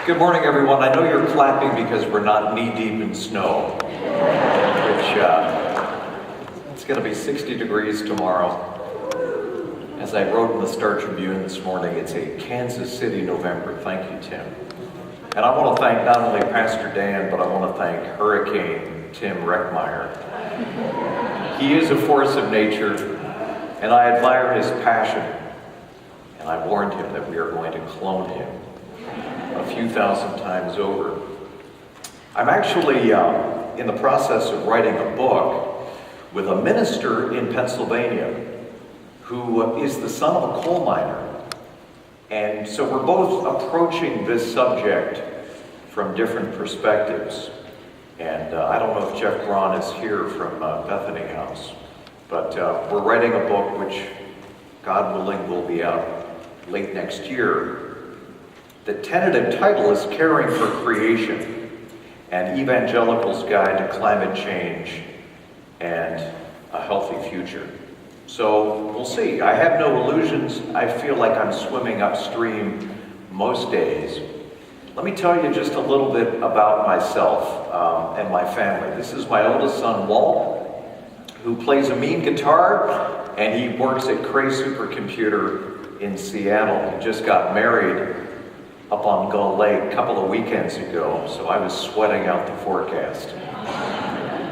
Good morning, everyone. I know you're clapping because we're not knee-deep in snow, which it's going to be 60 degrees tomorrow. As I wrote in the Star Tribune this morning, it's a Kansas City November. Thank you, Tim. And I want to thank not only Pastor Dan, but I want to thank Hurricane Tim Reckmeyer. He is a force of nature, and I admire his passion. And I warned him that we are going to clone him a few thousand times over. I'm actually in the process of writing a book with a minister in Pennsylvania who is the son of a coal miner. And so we're both approaching this subject from different perspectives. And I don't know if Jeff Braun is here from Bethany House, but we're writing a book which, God willing, will be out late next year. The tentative title is Caring for Creation, an Evangelical's Guide to Climate Change and a Healthy Future. So we'll see. I have no illusions. I feel like I'm swimming upstream most days. Let me tell you just a little bit about myself and my family. This is my oldest son, Walt, who plays a mean guitar, and he works at Cray Supercomputer in Seattle. He just got married up on Gull Lake a couple of weekends ago, so I was sweating out the forecast.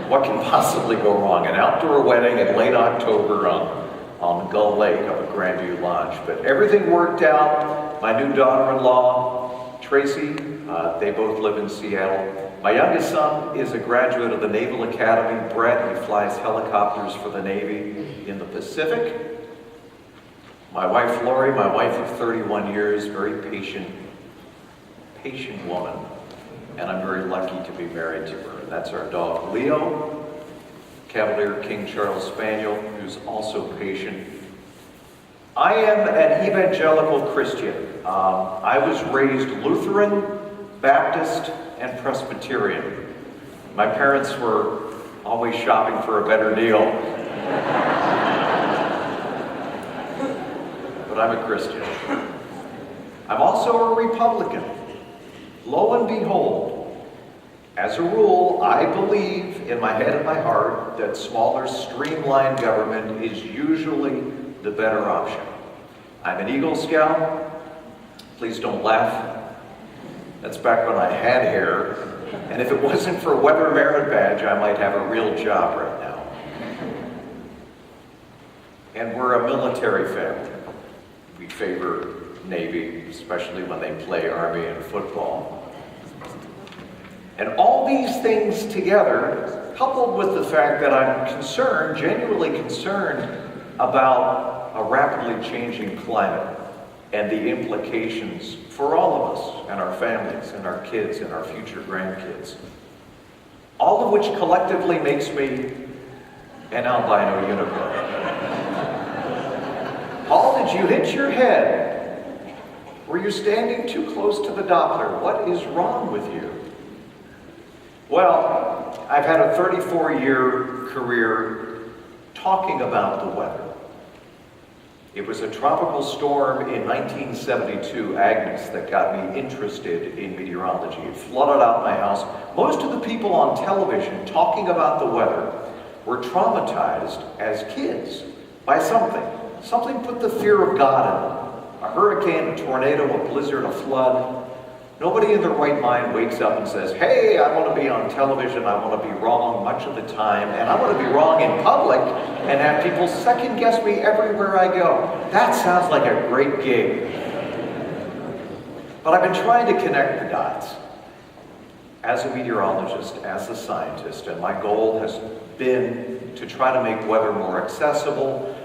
What can possibly go wrong? An outdoor wedding in late October on Gull Lake up at Grandview Lodge. But everything worked out. My new daughter-in-law, Tracy, they both live in Seattle. My youngest son is a graduate of the Naval Academy. Brett, he flies helicopters for the Navy in the Pacific. My wife, Lori, my wife of 31 years, very patient woman, and I'm very lucky to be married to her. That's our dog, Leo, Cavalier King Charles Spaniel, who's also patient. I am an evangelical Christian. I was raised Lutheran, Baptist, and Presbyterian. My parents were always shopping for a better deal. But I'm a Christian. I'm also a Republican. Lo and behold, as a rule, I believe in my head and my heart that smaller, streamlined government is usually the better option. I'm an Eagle Scout. Please don't laugh. That's back when I had hair. And if it wasn't for a Weather Merit Badge, I might have a real job right now. And we're a military family. We favor Navy, especially when they play Army and football. And all these things together, coupled with the fact that I'm concerned, genuinely concerned about a rapidly changing climate and the implications for all of us and our families and our kids and our future grandkids. All of which collectively makes me an albino unicorn. Paul, did you hit your head? Were you standing too close to the Doppler? What is wrong with you? Well, I've had a 34-year career talking about the weather. It was a tropical storm in 1972, Agnes, that got me interested in meteorology. It flooded out my house. Most of the people on television talking about the weather were traumatized as kids by something. Something put the fear of God in them. A hurricane, a tornado, a blizzard, a flood. Nobody in their right mind wakes up and says, hey, I want to be on television, I want to be wrong much of the time, and I want to be wrong in public and have people second guess me everywhere I go. That sounds like a great gig. But I've been trying to connect the dots as a meteorologist, as a scientist, and my goal has been to try to make weather more accessible,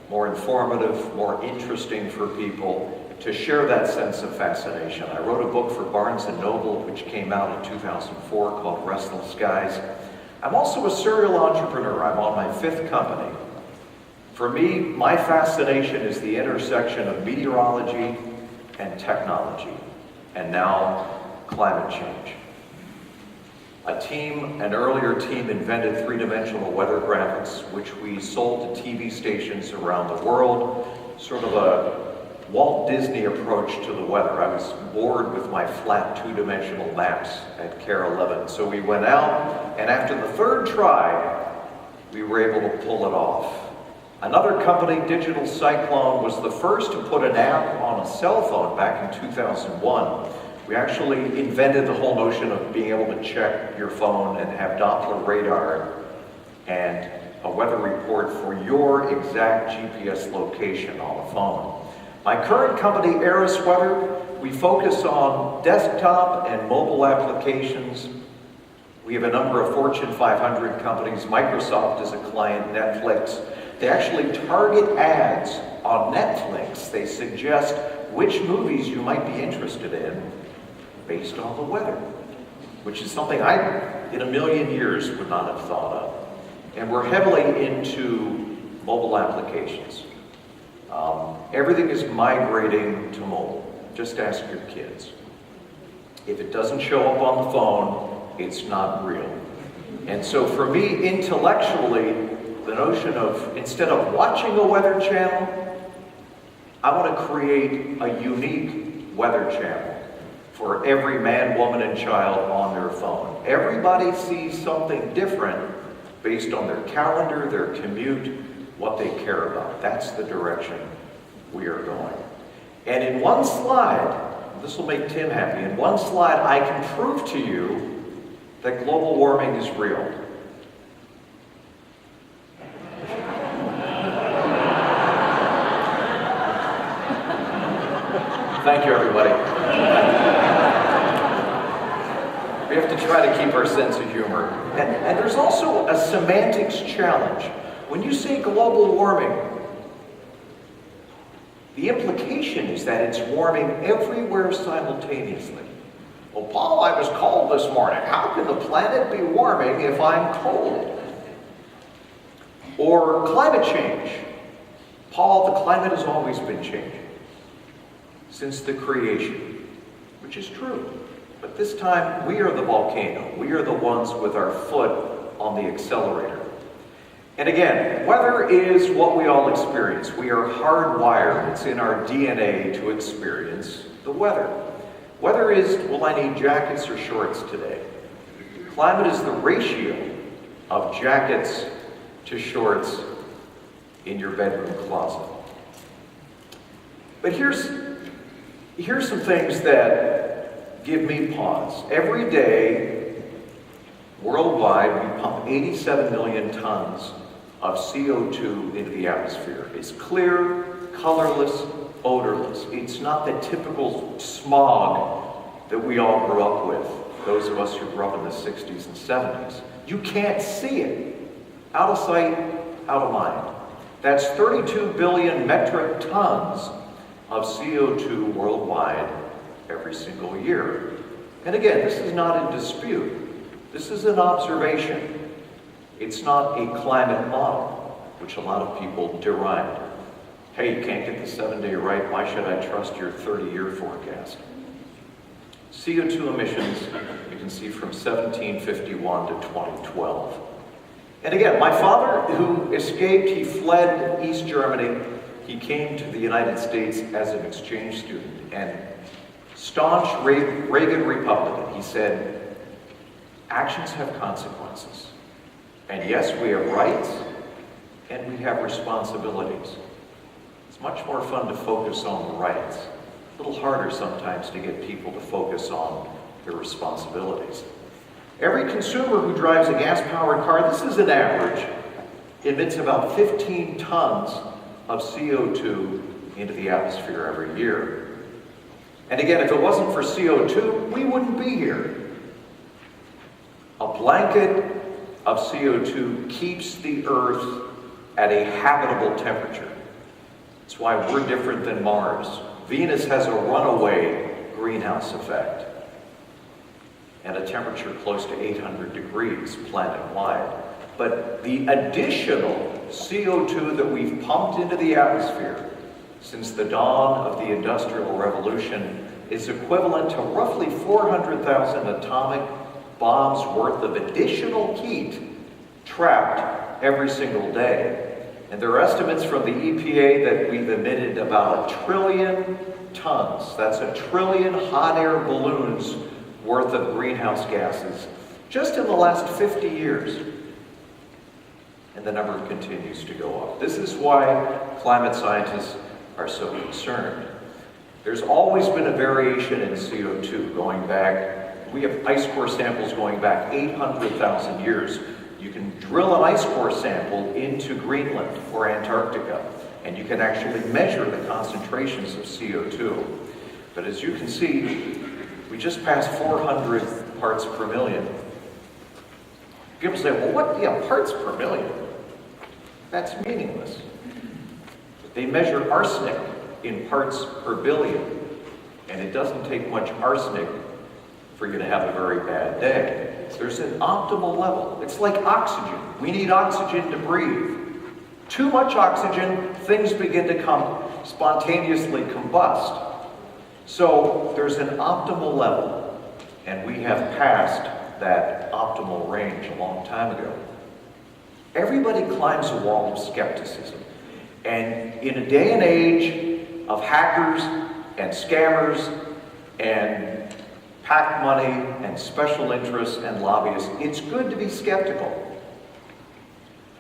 more informative, more interesting for people, to share that sense of fascination. I wrote a book for Barnes & Noble, which came out in 2004, called Restless Skies. I'm also a serial entrepreneur. I'm on my 5th company. For me, my fascination is the intersection of meteorology and technology, and now climate change. An earlier team invented three-dimensional weather graphics, which we sold to TV stations around the world, sort of a Walt Disney approach to the weather. I was bored with my flat two-dimensional maps at KARE 11. So we went out, and after the third try, we were able to pull it off. Another company, Digital Cyclone, was the first to put an app on a cell phone back in 2001. We actually invented the whole notion of being able to check your phone and have Doppler radar and a weather report for your exact GPS location on the phone. My current company, Eris Weather, we focus on desktop and mobile applications. We have a number of Fortune 500 companies. Microsoft is a client, Netflix. They actually target ads on Netflix. They suggest which movies you might be interested in based on the weather, which is something I, in a million years, would not have thought of. And we're heavily into mobile applications. Everything is migrating to mobile. Just ask your kids. If it doesn't show up on the phone, it's not real. And so for me, intellectually, the notion of, instead of watching a weather channel, I want to create a unique weather channel for every man, woman, and child on their phone. Everybody sees something different based on their calendar, their commute, what they care about. That's the direction we are going. And in one slide, this will make Tim happy, in one slide I can prove to you that global warming is real. Thank you, everybody. We have to try to keep our sense of humor. And there's also a semantics challenge. When you say global warming, the implication is that it's warming everywhere simultaneously. Well, Paul, I was cold this morning. How can the planet be warming if I'm cold? Or climate change. Paul, the climate has always been changing since the creation, which is true. But this time, we are the volcano. We are the ones with our foot on the accelerator. And again, weather is what we all experience. We are hardwired. It's in our DNA to experience the weather. Weather is, will I need jackets or shorts today? Climate is the ratio of jackets to shorts in your bedroom closet. But here's some things that give me pause. Every day, worldwide, we pump 87 million tons of CO2 into the atmosphere. It's clear, colorless, odorless. It's not the typical smog that we all grew up with, those of us who grew up in the 60s and 70s. You can't see it. Out of sight, out of mind. That's 32 billion metric tons of CO2 worldwide every single year. And again, this is not in dispute. This is an observation. It's not a climate model, which a lot of people deride. Hey, you can't get the 7-day right. Why should I trust your 30-year forecast? CO2 emissions, you can see from 1751 to 2012. And again, my father, who escaped, he fled East Germany. He came to the United States as an exchange student, and staunch Reagan Republican, he said, actions have consequences. And yes, we have rights, and we have responsibilities. It's much more fun to focus on the rights. A little harder sometimes to get people to focus on their responsibilities. Every consumer who drives a gas-powered car, this is an average, emits about 15 tons of CO2 into the atmosphere every year. And again, if it wasn't for CO2, we wouldn't be here. A blanket of CO2 keeps the Earth at a habitable temperature. That's why we're different than Mars. Venus has a runaway greenhouse effect and a temperature close to 800 degrees planet-wide. But the additional CO2 that we've pumped into the atmosphere since the dawn of the Industrial Revolution is equivalent to roughly 400,000 atomic bombs worth of additional heat trapped every single day. And there are estimates from the EPA that we've emitted about 1 trillion tons. That's 1 trillion hot air balloons worth of greenhouse gases just in the last 50 years. And the number continues to go up. This is why climate scientists are so concerned. There's always been a variation in CO2 going back. We have ice core samples going back 800,000 years. You can drill an ice core sample into Greenland or Antarctica, and you can actually measure the concentrations of CO2. But as you can see, we just passed 400 parts per million. People say, well, what? Yeah, parts per million. That's meaningless. They measure arsenic in parts per billion, and it doesn't take much arsenic for you to have a very bad day. There's an optimal level. It's like oxygen. We need oxygen to breathe. Too much oxygen, things begin to spontaneously combust. So there's an optimal level, and we have passed that optimal range a long time ago. Everybody climbs a wall of skepticism. And in a day and age of hackers and scammers and PAC money and special interests and lobbyists, it's good to be skeptical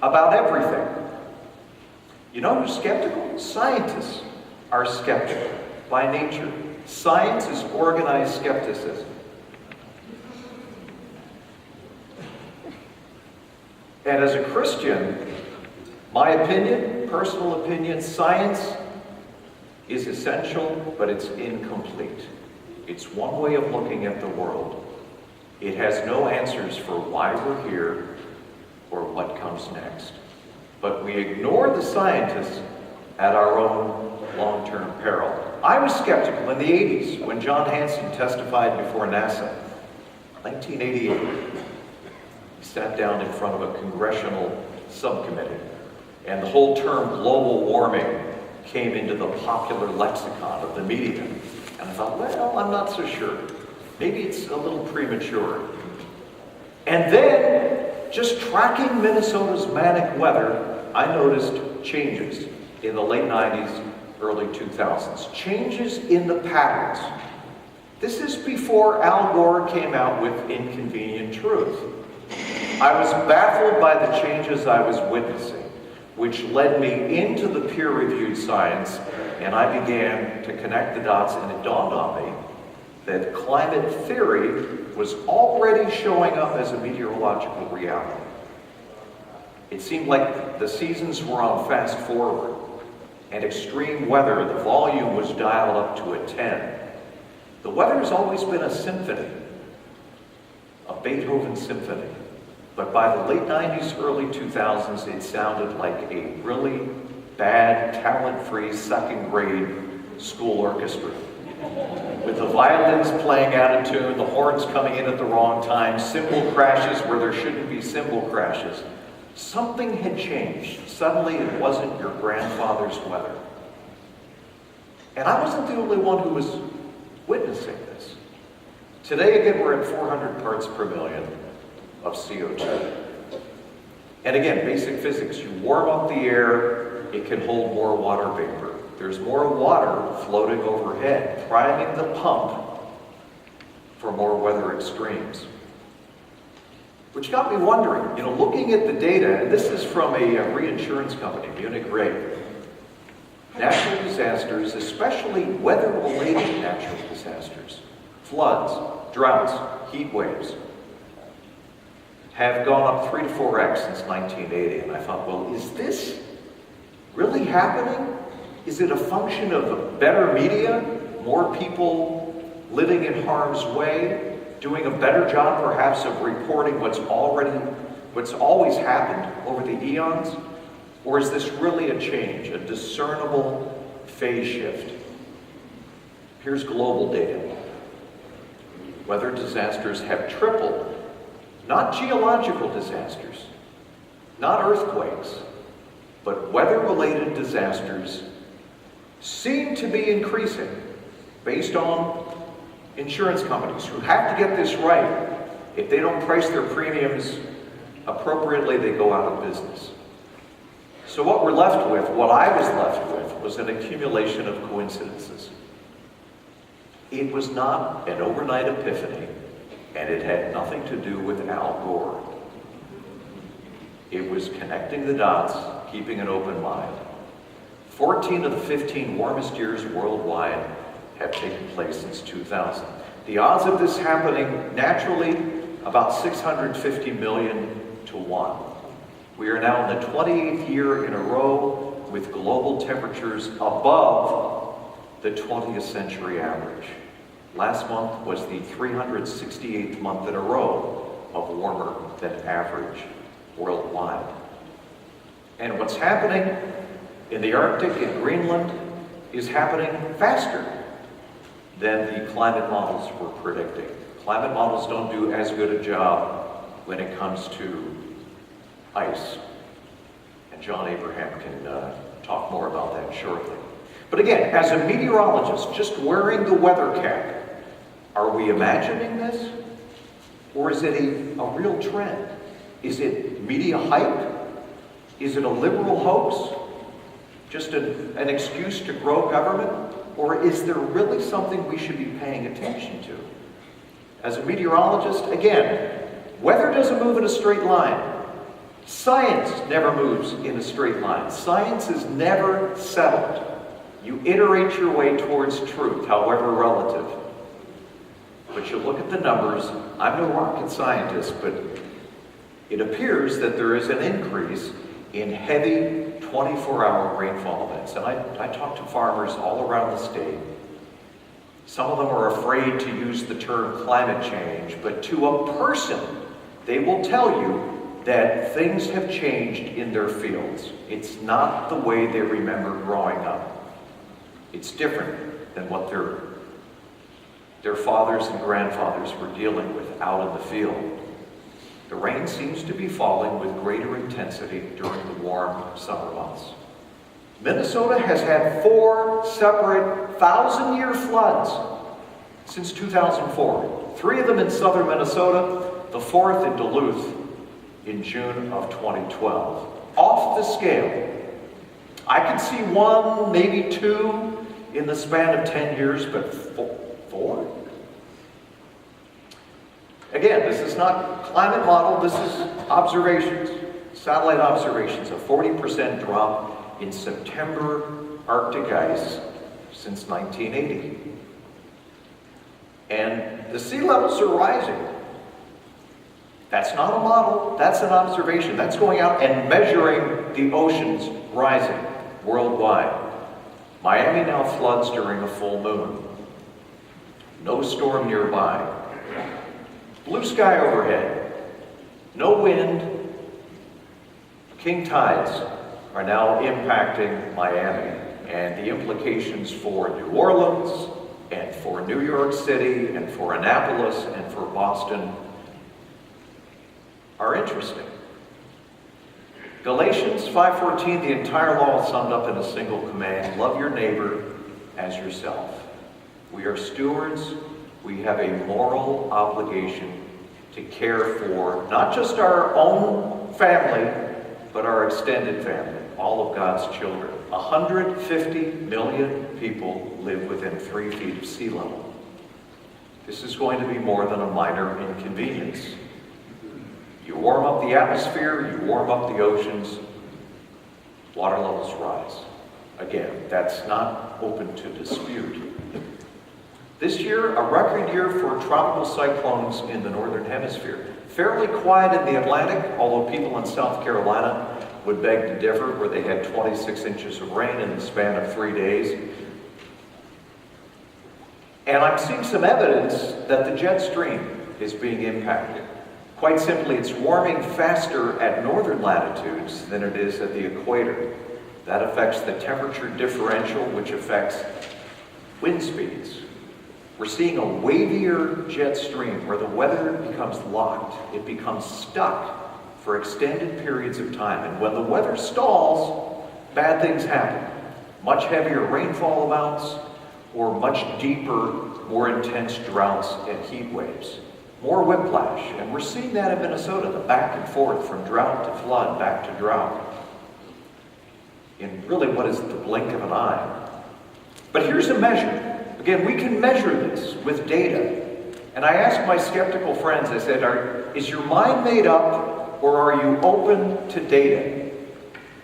about everything. You know who's skeptical? Scientists are skeptical by nature. Science is organized skepticism. And as a Christian, my opinion, personal opinion, science is essential, but it's incomplete. It's one way of looking at the world. It has no answers for why we're here or what comes next. But we ignore the scientists at our own long-term peril. I was skeptical in the 80s when John Hansen testified before NASA, 1988. He sat down in front of a congressional subcommittee, and the whole term global warming came into the popular lexicon of the media. And I thought, well, I'm not so sure. Maybe it's a little premature. And then, just tracking Minnesota's manic weather, I noticed changes in the late 90s, early 2000s. Changes in the patterns. This is before Al Gore came out with Inconvenient Truth. I was baffled by the changes I was witnessing, which led me into the peer-reviewed science, and I began to connect the dots, and it dawned on me that climate theory was already showing up as a meteorological reality. It seemed like the seasons were on fast forward, and extreme weather, the volume was dialed up to a 10. The weather has always been a symphony, a Beethoven symphony. But by the late 90s, early 2000s, it sounded like a really bad, talent-free second-grade school orchestra. With the violins playing out of tune, the horns coming in at the wrong time, cymbal crashes where there shouldn't be cymbal crashes. Something had changed. Suddenly it wasn't your grandfather's weather. And I wasn't the only one who was witnessing this. Today, again, we're at 400 parts per million of CO2. And again, basic physics. You warm up the air, it can hold more water vapor. There's more water floating overhead, priming the pump for more weather extremes. Which got me wondering, looking at the data, and this is from a reinsurance company, Munich Re. Natural disasters, especially weather-related natural disasters, floods, droughts, heat waves, have gone up 3 to 4x since 1980. And I thought, well, is this really happening? Is it a function of better media, more people living in harm's way, doing a better job perhaps of reporting what's always happened over the eons? Or is this really a change, a discernible phase shift? Here's global data. Weather disasters have tripled. Not geological disasters, not earthquakes, but weather-related disasters seem to be increasing based on insurance companies who have to get this right. If they don't price their premiums appropriately, they go out of business. So what we're left with, what I was left with, was an accumulation of coincidences. It was not an overnight epiphany, and it had nothing to do with Al Gore. It was connecting the dots, keeping an open mind. 14 of the 15 warmest years worldwide have taken place since 2000. The odds of this happening naturally, about 650 million to 1. We are now in the 28th year in a row with global temperatures above the 20th century average. Last month was the 368th month in a row of warmer than average worldwide. And what's happening in the Arctic and Greenland is happening faster than the climate models were predicting. Climate models don't do as good a job when it comes to ice. And John Abraham can talk more about that shortly. But again, as a meteorologist, just wearing the weather cap, are we imagining this? Or is it a real trend? Is it media hype? Is it a liberal hoax? Just an excuse to grow government? Or is there really something we should be paying attention to? As a meteorologist, again, weather doesn't move in a straight line. Science never moves in a straight line. Science is never settled. You iterate your way towards truth, however relative. But you look at the numbers. I'm no rocket scientist, but it appears that there is an increase in heavy 24-hour rainfall events. And I talk to farmers all around the state. Some of them are afraid to use the term climate change, but to a person, they will tell you that things have changed in their fields. It's not the way they remember growing up. It's different than what their fathers and grandfathers were dealing with out in the field. The rain seems to be falling with greater intensity during the warm summer months. Minnesota has had 4 separate 1,000-year floods since 2004. 3 of them in southern Minnesota, the 4th in Duluth in June of 2012. Off the scale. I can see 1, maybe 2 in the span of 10 years, but 4? Again, this is not climate model, this is observations, satellite observations. A 40% drop in September Arctic ice since 1980. And the sea levels are rising. That's not a model, that's an observation. That's going out and measuring the oceans rising worldwide. Miami now floods during a full moon. No storm nearby. Blue sky overhead. No wind. King tides are now impacting Miami. And the implications for New Orleans, and for New York City, and for Minneapolis, and for Boston are interesting. Galatians 5:14, the entire law is summed up in a single command: love your neighbor as yourself. We are stewards. We have a moral obligation to care for not just our own family, but our extended family, all of God's children. 150 million people live within 3 feet of sea level. This is going to be more than a minor inconvenience. You warm up the atmosphere, you warm up the oceans, water levels rise. Again, that's not open to dispute. This year, a record year for tropical cyclones in the northern hemisphere. Fairly quiet in the Atlantic, although people in South Carolina would beg to differ, where they had 26 inches of rain in the span of 3 days. And I'm seeing some evidence that the jet stream is being impacted. Quite simply, it's warming faster at northern latitudes than it is at the equator. That affects the temperature differential, which affects wind speeds. We're seeing a wavier jet stream where the weather becomes locked. It becomes stuck for extended periods of time. And when the weather stalls, bad things happen. Much heavier rainfall amounts, or much deeper, more intense droughts and heat waves. More whiplash. And we're seeing that in Minnesota, the back and forth from drought to flood, back to drought. in really what is the blink of an eye. But here's a measure. Again, we can measure this with data. And I asked my skeptical friends, I said, is your mind made up or are you open to data?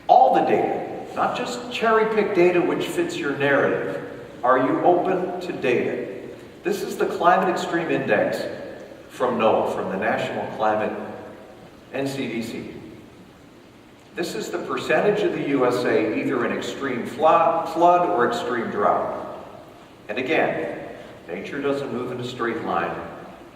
All the data, not just cherry-picked data which fits your narrative. Are you open to data? This is the Climate Extreme Index from NOAA, from the National Climate NCDC. This is the percentage of the USA either in extreme flood or extreme drought. And again, nature doesn't move in a straight line.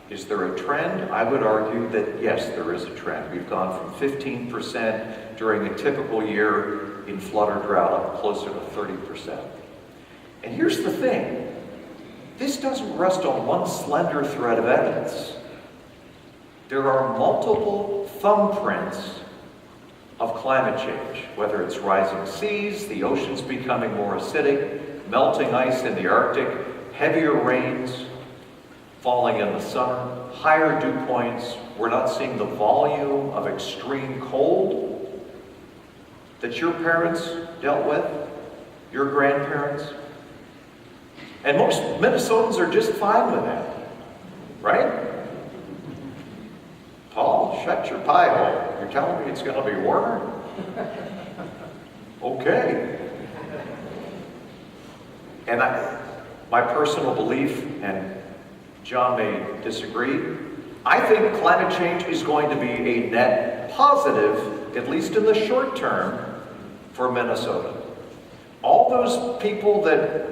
Is there a trend? I would argue that yes, there is a trend. We've gone from 15% during a typical year in flood or drought up closer to 30%. And here's the thing. This doesn't rest on one slender thread of evidence. There are multiple thumbprints of climate change, whether it's rising seas, the oceans becoming more acidic, melting ice in the Arctic, heavier rains falling in the summer, higher dew points. We're not seeing the volume of extreme cold that your parents dealt with, your grandparents. And most Minnesotans are just fine with that, right? Paul, shut your pie hole. You're telling me it's going to be warmer? Okay. And my personal belief, and John may disagree, I think climate change is going to be a net positive, at least in the short term, for Minnesota. All those people that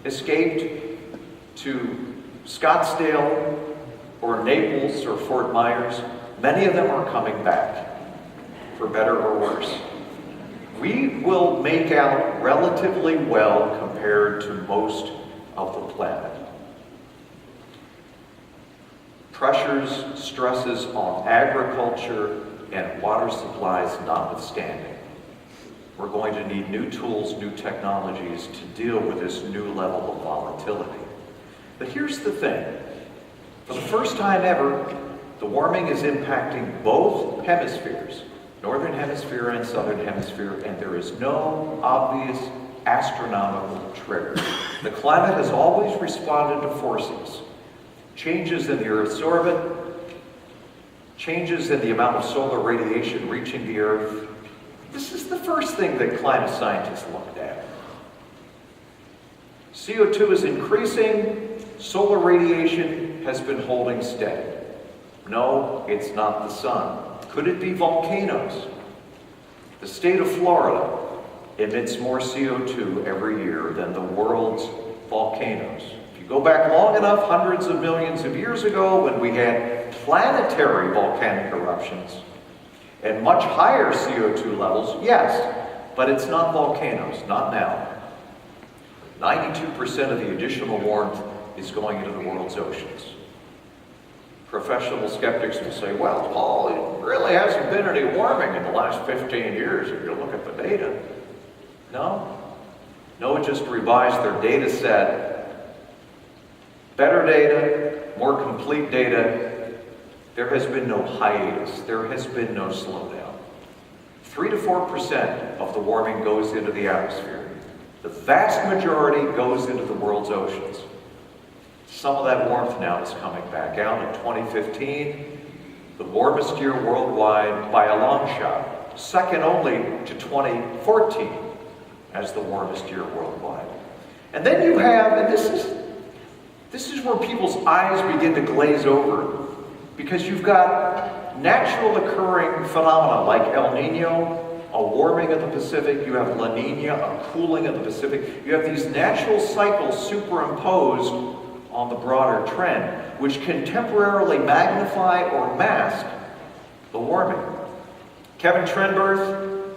escaped to Scottsdale or Naples or Fort Myers, many of them are coming back, for better or worse. We will make out relatively well compared to most of the planet. Pressures, stresses on agriculture and water supplies notwithstanding. We're going to need new tools, new technologies to deal with this new level of volatility. But here's the thing. For the first time ever, the warming is impacting both hemispheres, northern hemisphere and southern hemisphere, and there is no obvious astronomical trigger. The climate has always responded to forces. Changes in the Earth's orbit, changes in the amount of solar radiation reaching the Earth. This is the first thing that climate scientists looked at. CO2 is increasing, solar radiation has been holding steady. No, it's not the sun. Could it be volcanoes? The state of Florida emits more CO2 every year than the world's volcanoes. If you go back long enough, hundreds of millions of years ago, when we had planetary volcanic eruptions and much higher CO2 levels, yes, but it's not volcanoes, not now. 92% of the additional warmth is going into the world's oceans. Professional skeptics will say, well, Paul, it really hasn't been any warming in the last 15 years if you look at the data. No. NOAA just revised their data set. Better data, more complete data. There has been no hiatus. There has been no slowdown. 3 to 4% of the warming goes into the atmosphere. The vast majority goes into the world's oceans. Some of that warmth now is coming back out. In 2015, the warmest year worldwide by a long shot, second only to 2014 as the warmest year worldwide. And then you have, and this is where people's eyes begin to glaze over, because you've got natural occurring phenomena like El Nino, a warming of the Pacific, you have La Nina, a cooling of the Pacific. You have these natural cycles superimposed on the broader trend, which can temporarily magnify or mask the warming. Kevin Trenberth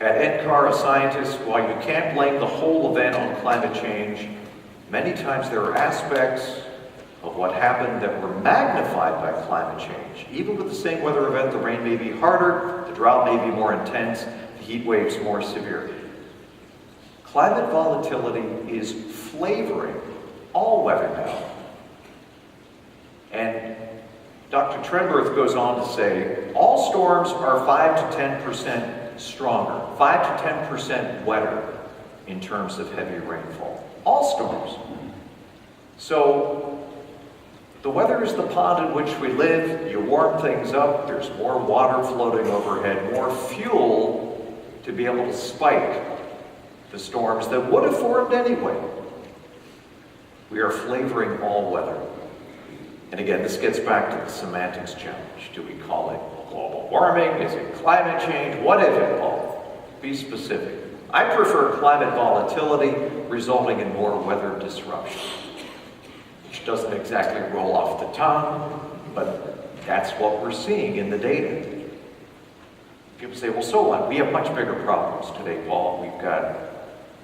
at NCAR, a scientist, while you can't blame the whole event on climate change, many times there are aspects of what happened that were magnified by climate change. Even with the same weather event, the rain may be harder, the drought may be more intense, the heat waves more severe. Climate volatility is flavoring all weather now. And Dr. Trenberth goes on to say, all storms are 5 to 10% stronger, 5 to 10% wetter in terms of heavy rainfall. All storms. So the weather is the pond in which we live. You warm things up, there's more water floating overhead, more fuel to be able to spike the storms that would have formed anyway. We are flavoring all weather. And again, this gets back to the semantics challenge. Do we call it global warming? Is it climate change? What is it, Paul? Be specific. I prefer climate volatility resulting in more weather disruption, which doesn't exactly roll off the tongue, but that's what we're seeing in the data. People say, well, so what? We have much bigger problems today, Paul. We've got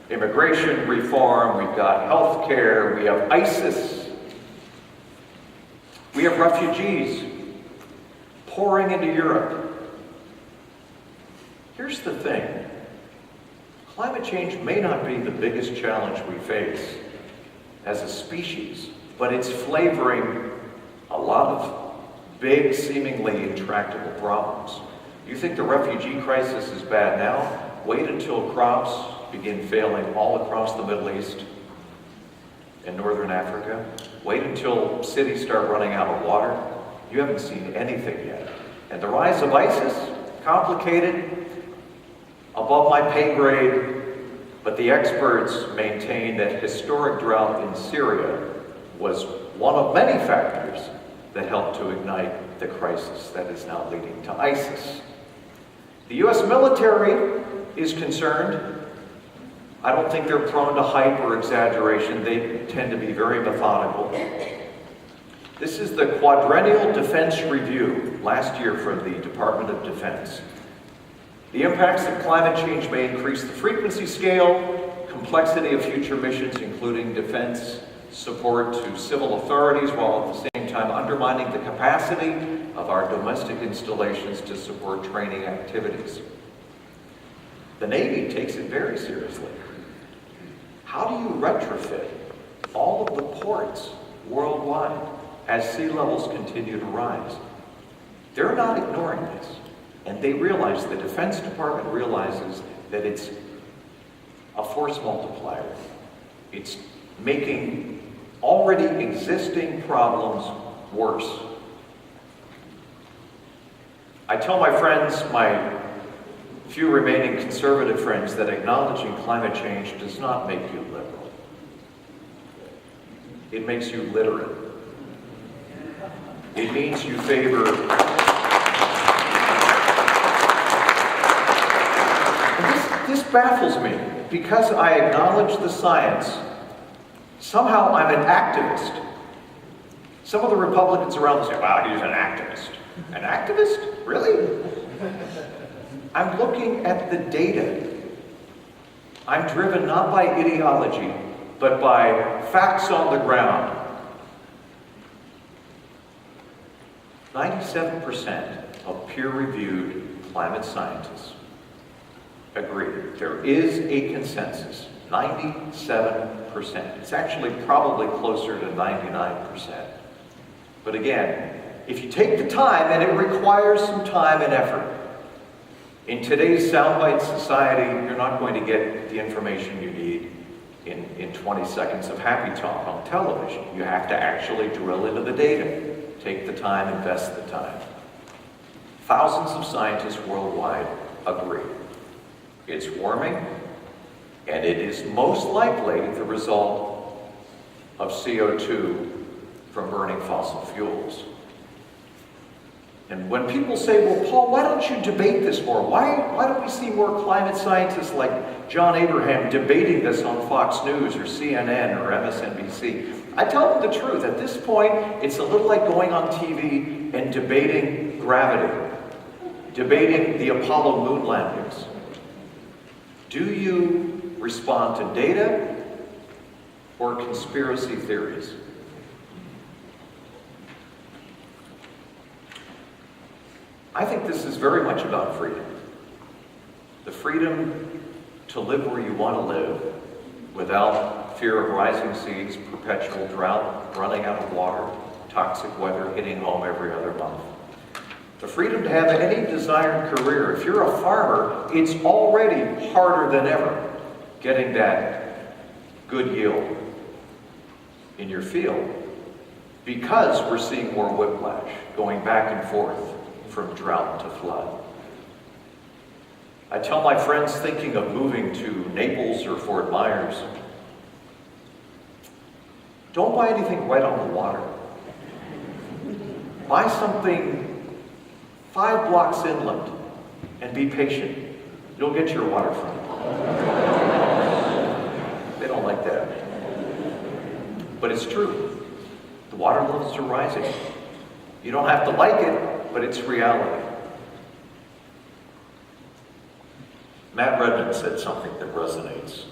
immigration reform, we've got health care, we have ISIS, we have refugees pouring into Europe. Here's the thing. Climate change may not be the biggest challenge we face as a species, but it's flavoring a lot of big, seemingly intractable problems. You think the refugee crisis is bad now? Wait until crops begin failing all across the Middle East and Northern Africa. Wait until cities start running out of water. You haven't seen anything yet. And the rise of ISIS, complicated, above my pay grade, but the experts maintain that historic drought in Syria was one of many factors that helped to ignite the crisis that is now leading to ISIS. The U.S. military is concerned. I don't think they're prone to hype or exaggeration. They tend to be very methodical. This is the Quadrennial Defense Review last year from the Department of Defense. The impacts of climate change may increase the frequency, scale, complexity of future missions, including defense support to civil authorities, while at the same time undermining the capacity of our domestic installations to support training activities. The Navy takes it very seriously. How do you retrofit all of the ports worldwide as sea levels continue to rise? They're not ignoring this. And they realize, the Defense Department realizes that it's a force multiplier. It's making already existing problems worse. I tell my friends, my few remaining conservative friends, that acknowledging climate change does not make you liberal. It makes you literate. It means you favor... This baffles me. Because I acknowledge the science, somehow I'm an activist. Some of the Republicans around say, wow, he's an activist. An activist? Really? I'm looking at the data. I'm driven not by ideology, but by facts on the ground. 97% of peer-reviewed climate scientists agree. There is a consensus. 97%. It's actually probably closer to 99%. But again, if you take the time, and it requires some time and effort, in today's soundbite society, you're not going to get the information you need in 20 seconds of happy talk on television. You have to actually drill into the data. Take the time, invest the time. Thousands of scientists worldwide agree. It's warming, and it is most likely the result of CO2 from burning fossil fuels. And when people say, well, Paul, why don't you debate this more? Why don't we see more climate scientists like John Abraham debating this on Fox News or CNN or MSNBC? I tell them the truth. At this point, it's a little like going on TV and debating gravity, debating the Apollo moon landings. Do you respond to data or conspiracy theories? I think this is very much about freedom. The freedom to live where you want to live without fear of rising seas, perpetual drought, running out of water, toxic weather hitting home every other month. The freedom to have any desired career. If you're a farmer, it's already harder than ever getting that good yield in your field because we're seeing more whiplash going back and forth from drought to flood. I tell my friends thinking of moving to Naples or Fort Myers, don't buy anything right on the water. Buy something 5 blocks inland and be patient. You'll get your waterfront. They don't like that. But it's true. The water levels are rising. You don't have to like it, but it's reality. Matt Redman said something that resonates,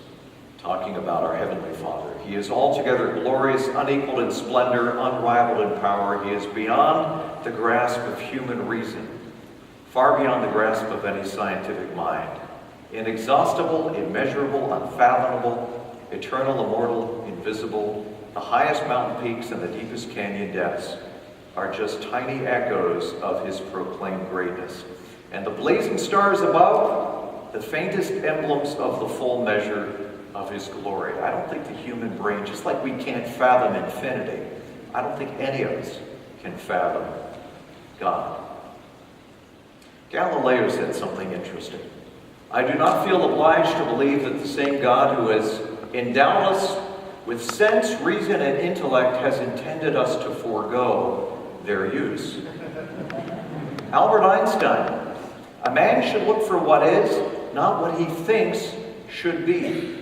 talking about our Heavenly Father. He is altogether glorious, unequaled in splendor, unrivaled in power. He is beyond the grasp of human reason, far beyond the grasp of any scientific mind. Inexhaustible, immeasurable, unfathomable, eternal, immortal, invisible, the highest mountain peaks and the deepest canyon depths are just tiny echoes of his proclaimed greatness. And the blazing stars above, the faintest emblems of the full measure of his glory. I don't think the human brain, just like we can't fathom infinity, I don't think any of us can fathom God. Galileo said something interesting. I do not feel obliged to believe that the same God who has endowed us with sense, reason, and intellect has intended us to forego their use. Albert Einstein, a man should look for what is, not what he thinks should be.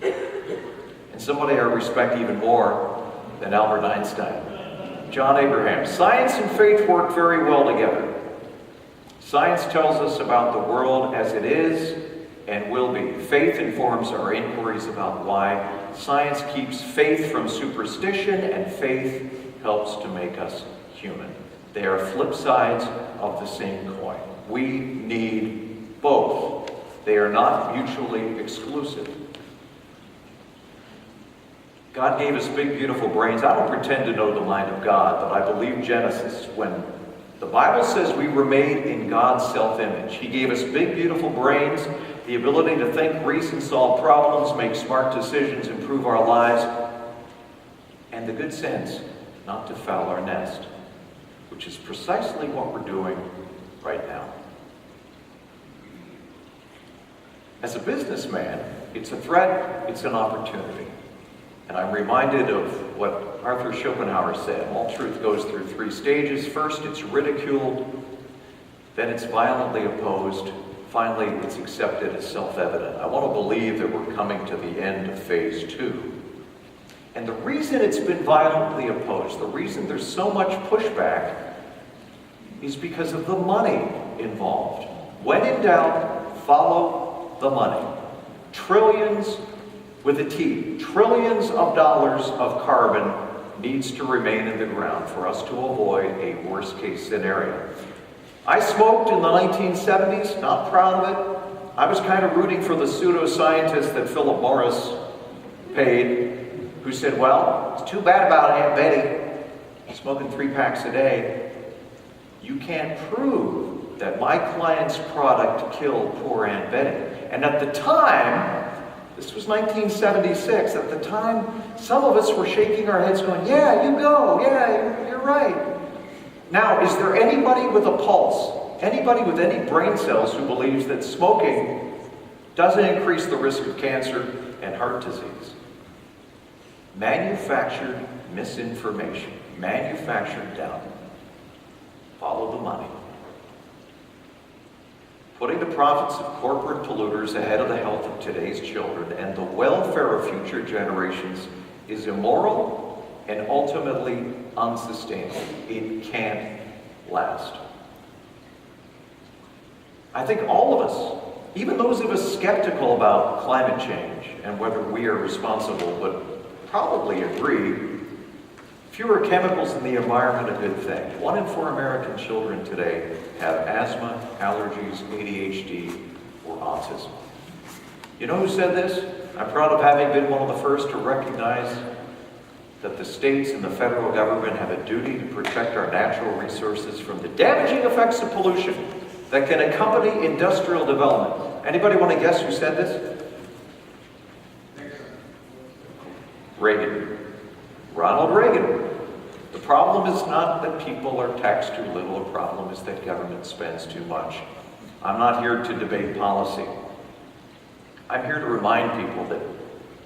And somebody I respect even more than Albert Einstein, John Abraham. Science and faith work very well together. Science tells us about the world as it is and will be. Faith informs our inquiries about why. Science keeps faith from superstition, and faith helps to make us human. They are flip sides of the same coin. We need both. They are not mutually exclusive. God gave us big, beautiful brains. I don't pretend to know the mind of God, but I believe Genesis, when the Bible says we were made in God's self-image. He gave us big, beautiful brains, the ability to think, reason, solve problems, make smart decisions, improve our lives, and the good sense not to foul our nest, which is precisely what we're doing right now. As a businessman, it's a threat, it's an opportunity. And I'm reminded of what Arthur Schopenhauer said. All truth goes through 3 stages. First, it's ridiculed. Then it's violently opposed. Finally, it's accepted as self-evident. I want to believe that we're coming to the end of phase 2. And the reason it's been violently opposed, the reason there's so much pushback, is because of the money involved. When in doubt, follow the money. Trillions with a T, trillions of dollars of carbon needs to remain in the ground for us to avoid a worst-case scenario. I smoked in the 1970s, not proud of it. I was kind of rooting for the pseudoscientist that Philip Morris paid, who said, well, it's too bad about Aunt Betty smoking 3 packs a day. You can't prove that my client's product killed poor Aunt Betty. And at the time, this was 1976. At the time, some of us were shaking our heads going, yeah, you go. Yeah, you're right. Now, is there anybody with a pulse, anybody with any brain cells who believes that smoking doesn't increase the risk of cancer and heart disease? Manufactured misinformation, manufactured doubt. Follow the money. Putting the profits of corporate polluters ahead of the health of today's children and the welfare of future generations is immoral and ultimately unsustainable. It can't last. I think all of us, even those of us skeptical about climate change and whether we are responsible, would probably agree fewer chemicals in the environment a good thing. 1 in 4 American children today have asthma, allergies, ADHD, or autism. You know who said this? I'm proud of having been one of the first to recognize that the states and the federal government have a duty to protect our natural resources from the damaging effects of pollution that can accompany industrial development. Anybody want to guess who said this? Reagan. Ronald Reagan. The problem is not that people are taxed too little. The problem is that government spends too much. I'm not here to debate policy. I'm here to remind people that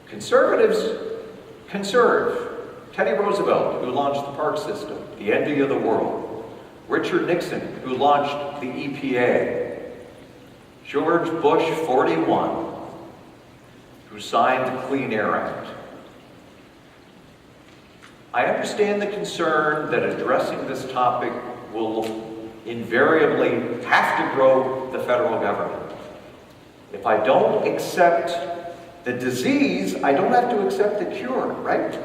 conservatives conserve. Teddy Roosevelt, who launched the park system, the envy of the world. Richard Nixon, who launched the EPA. George Bush, 41, who signed the Clean Air Act. I understand the concern that addressing this topic will invariably have to grow the federal government. If I don't accept the disease, I don't have to accept the cure, right?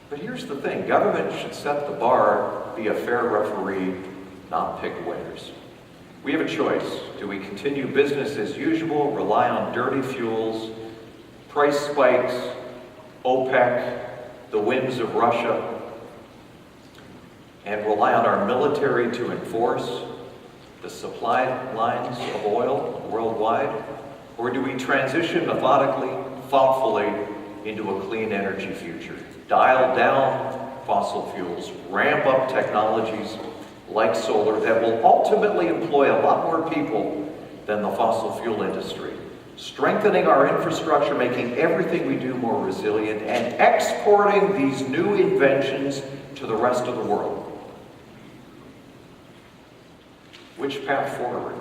But here's the thing, government should set the bar, be a fair referee, not pick winners. We have a choice. Do we continue business as usual, rely on dirty fuels, price spikes, OPEC, the whims of Russia, and rely on our military to enforce the supply lines of oil worldwide? Or do we transition methodically, thoughtfully, into a clean energy future? Dial down fossil fuels, ramp up technologies like solar that will ultimately employ a lot more people than the fossil fuel industry. Strengthening our infrastructure, making everything we do more resilient, and exporting these new inventions to the rest of the world. Which path forward?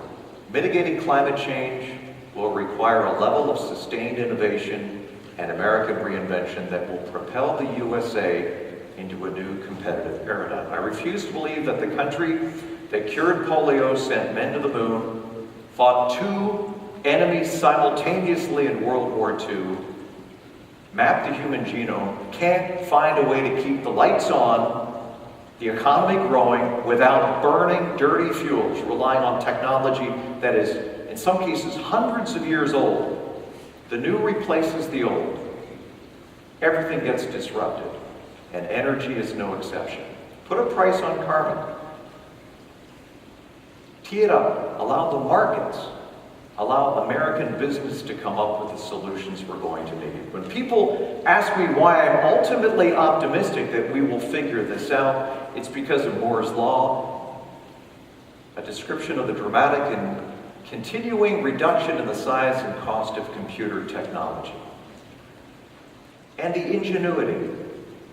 Mitigating climate change will require a level of sustained innovation and American reinvention that will propel the USA into a new competitive paradigm. I refuse to believe that the country that cured polio, sent men to the moon, fought two enemies simultaneously in World War II, mapped the human genome, can't find a way to keep the lights on, the economy growing, without burning dirty fuels, relying on technology that is, in some cases, hundreds of years old. The new replaces the old. Everything gets disrupted, and energy is no exception. Put a price on carbon. Tee it up. Allow the markets, allow American business to come up with the solutions we're going to need. When people ask me why I'm ultimately optimistic that we will figure this out, it's because of Moore's Law, a description of the dramatic and continuing reduction in the size and cost of computer technology, and the ingenuity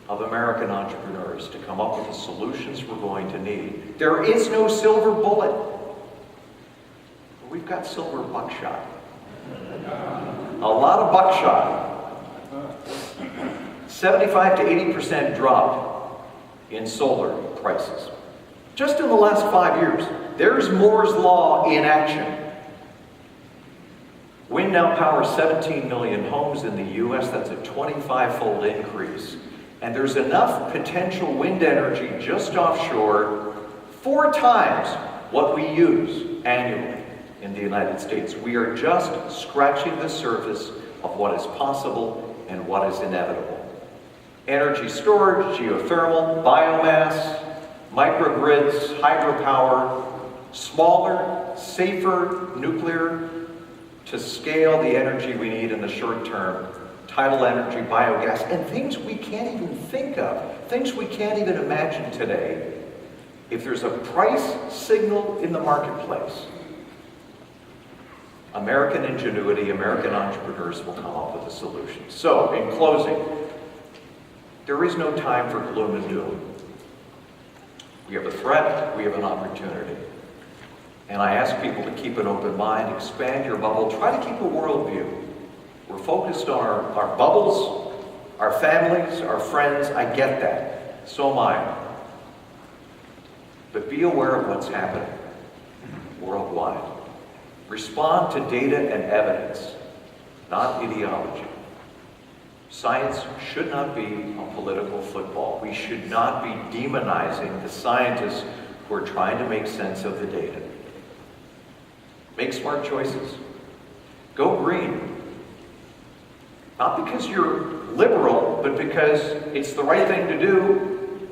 of American entrepreneurs to come up with the solutions we're going to need. There is no silver bullet. We've got silver buckshot. A lot of buckshot. 75 to 80% drop in solar prices. Just in the last 5 years, there's Moore's Law in action. Wind now powers 17 million homes in the U.S. That's a 25-fold increase. And there's enough potential wind energy just offshore, 4 times what we use annually in the United States. We are just scratching the surface of what is possible and what is inevitable. Energy storage, geothermal, biomass, microgrids, hydropower, smaller, safer nuclear to scale the energy we need in the short term, tidal energy, biogas, and things we can't even think of, things we can't even imagine today. If there's a price signal in the marketplace, American ingenuity, American entrepreneurs will come up with a solution. So, in closing, there is no time for gloom and doom. We have a threat, we have an opportunity. And I ask people to keep an open mind, expand your bubble, try to keep a worldview. We're focused on our bubbles, our families, our friends. I get that. So am I. But be aware of what's happening worldwide. Respond to data and evidence, not ideology. Science should not be a political football. We should not be demonizing the scientists who are trying to make sense of the data. Make smart choices. Go green. Not because you're liberal, but because it's the right thing to do.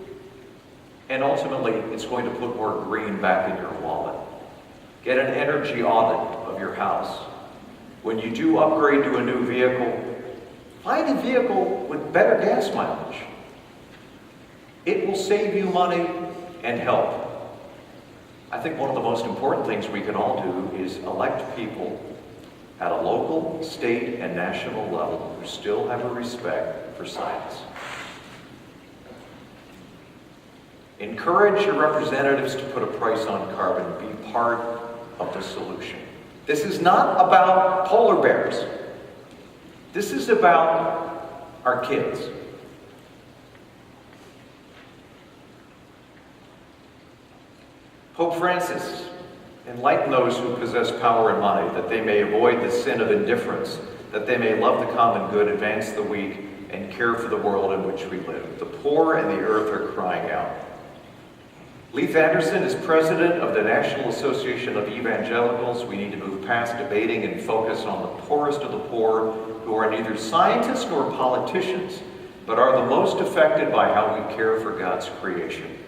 And ultimately, it's going to put more green back in your wallet. Get an energy audit of your house. When you do upgrade to a new vehicle, find a vehicle with better gas mileage. It will save you money and help. I think one of the most important things we can all do is elect people at a local, state, and national level who still have a respect for science. Encourage your representatives to put a price on carbon. Be part of the solution. This is not about polar bears. This is about our kids. Pope Francis, enlighten those who possess power and money, that they may avoid the sin of indifference, that they may love the common good, advance the weak, and care for the world in which we live. The poor and the earth are crying out. Leith Anderson is president of the National Association of Evangelicals. We need to move past debating and focus on the poorest of the poor, who are neither scientists nor politicians, but are the most affected by how we care for God's creation.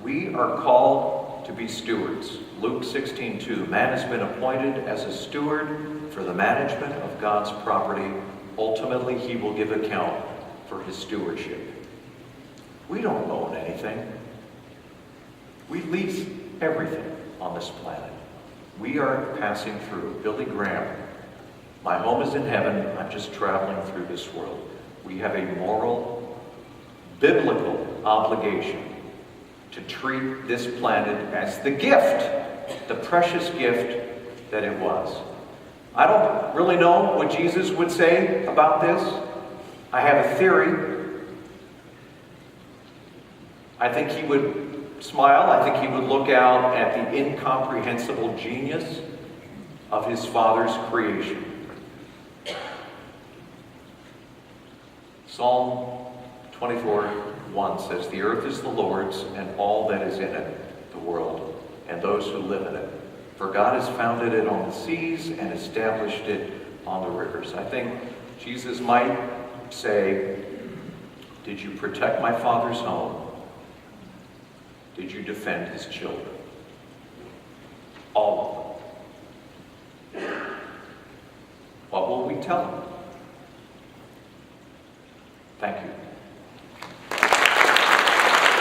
We are called to be stewards. Luke 16:2, man has been appointed as a steward for the management of God's property. Ultimately, he will give account for his stewardship. We don't own anything. We lease everything on this planet. We are passing through. Billy Graham, my home is in heaven, I'm just traveling through this world. We have a moral, biblical obligation to treat this planet as the gift, the precious gift that it was. I don't really know what Jesus would say about this. I have a theory. I think he would smile. I think he would look out at the incomprehensible genius of his Father's creation. Psalm 24:1 says, the earth is the Lord's and all that is in it, the world, and those who live in it. For God has founded it on the seas and established it on the rivers. I think Jesus might say, did you protect my Father's home? Did you defend his children? All of them. What will we tell them?